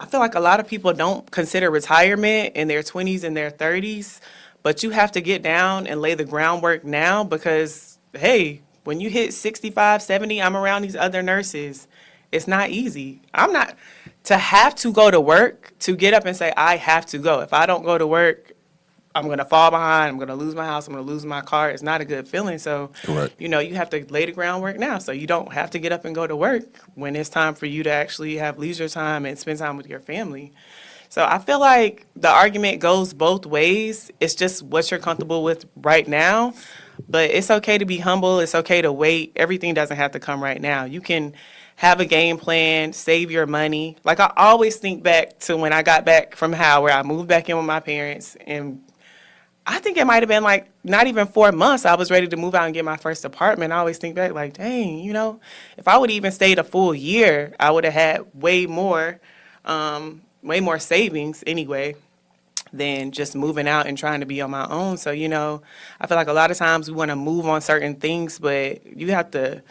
feel like a lot of people don't consider retirement in their 20s and their 30s, but you have to get down and lay the groundwork now because, hey, when you hit 65, 70, I'm around these other nurses. It's not easy. I'm not to have to go to work, to get up and say, I have to go. If I don't go to work, I'm going to fall behind. I'm going to lose my house. I'm going to lose my car. It's not a good feeling. So, Correct. you know, you have to lay the groundwork now. So you don't have to get up and go to work when it's time for you to actually have leisure time and spend time with your family. So I feel like the argument goes both ways. It's just what you're comfortable with right now. But it's okay to be humble. It's okay to wait. Everything doesn't have to come right now. You can have a game plan, save your money. Like I always think back to when I got back from Howard, I moved back in with my parents, and I think it might have been like not even 4 months. I was ready to move out and get my first apartment. I always think back like, dang, you know, if I would even stayed a full year, I would have had way more savings anyway than just moving out and trying to be on my own. So, you know, I feel like a lot of times we want to move on certain things, but you have to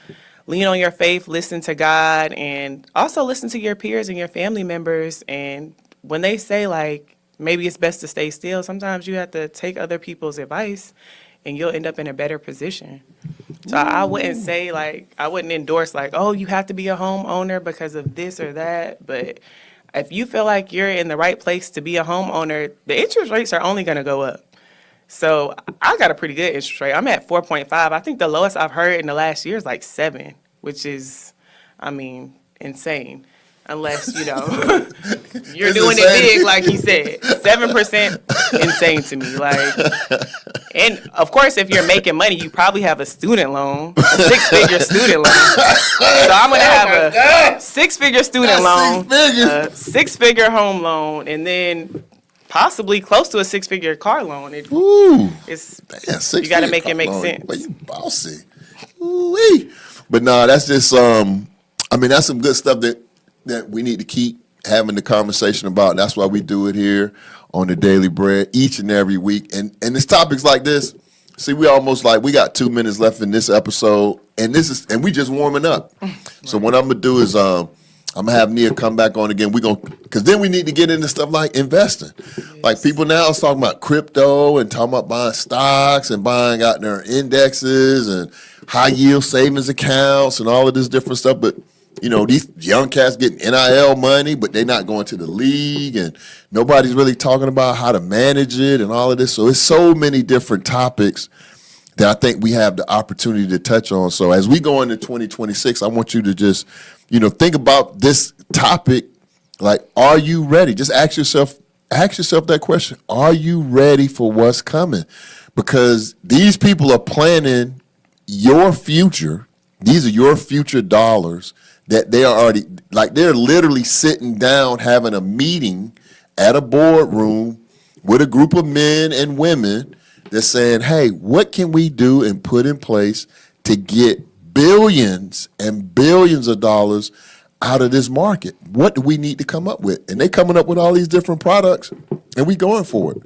lean on your faith, listen to God, and also listen to your peers and your family members. And when they say, like, maybe it's best to stay still, sometimes you have to take other people's advice, and you'll end up in a better position. So I wouldn't say, like, I wouldn't endorse, like, oh, you have to be a homeowner because of this or that. But if you feel like you're in the right place to be a homeowner, the interest rates are only going to go up. So I got a pretty good interest rate. I'm at 4.5. I think the lowest I've heard in the last year is like 7, which is, I mean, insane. Unless, you know, you're doing it big, like he said. 7% insane to me. Like, and of course, if you're making money, you probably have a student loan, a 6-figure student loan. So I'm going to have a 6-figure student loan, a 6-figure home loan, and then possibly close to a 6-figure car loan. It's you got to make it make sense. Well, you bossy. Ooh-wee. But no, that's just I mean, that's some good stuff that we need to keep having the conversation about. And that's why we do it here on the Daily Bread each and every week. And it's topics like this. See, we got 2 minutes left in this episode, and we just warming up. So what I'm gonna do is I'm gonna have Nia come back on again. Because then we need to get into stuff like investing. Yes. Like people now is talking about crypto and talking about buying stocks and buying out their indexes and high yield savings accounts and all of this different stuff. But you know, these young cats getting NIL money, but they're not going to the league, and nobody's really talking about how to manage it and all of this. So it's so many different topics that I think we have the opportunity to touch on. So as we go into 2026, I want you to just, you know, think about this topic. Like, are you ready? Just ask yourself that question. Are you ready for what's coming? Because these people are planning your future. These are your future dollars that they are already, like they're literally sitting down having a meeting at a boardroom with a group of men and women that's saying, hey, what can we do and put in place to get billions and billions of dollars out of this market? What do we need to come up with? And they're coming up with all these different products, and we going for it.